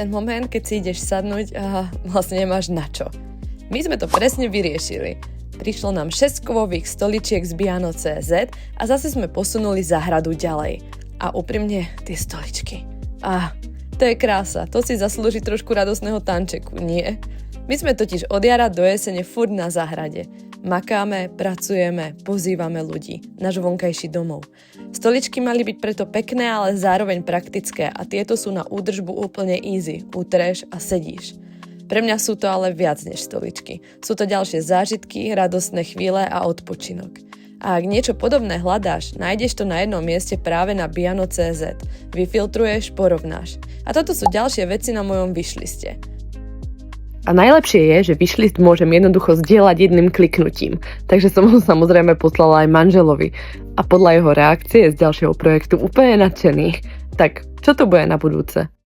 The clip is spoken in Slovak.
ten moment, keď si ideš sadnúť a vlastne nemáš na čo. My sme to presne vyriešili. Prišlo nám 6 kovových stoličiek z Biano.cz a zase sme posunuli záhradu ďalej. A úprimne, tie stoličky. To je krása, to si zaslúži trošku radosného tančeku, nie? My sme totiž od jara do jesene furt na záhrade. Makáme, pracujeme, pozývame ľudí, náš vonkajší domov. Stoličky mali byť preto pekné, ale zároveň praktické a tieto sú na údržbu úplne easy, utreš a sedíš. Pre mňa sú to ale viac než stoličky. Sú to ďalšie zážitky, radostné chvíle a odpočinok. A ak niečo podobné hľadáš, nájdeš to na jednom mieste práve na Biano.cz. Vyfiltruješ, porovnáš. A toto sú ďalšie veci na mojom wishliste. A najlepšie je, že wishlist môžem jednoducho zdieľať jedným kliknutím. Takže som ho samozrejme poslala aj manželovi. A podľa jeho reakcie z ďalšieho projektu úplne nadšený. Tak, čo to bude na budúce?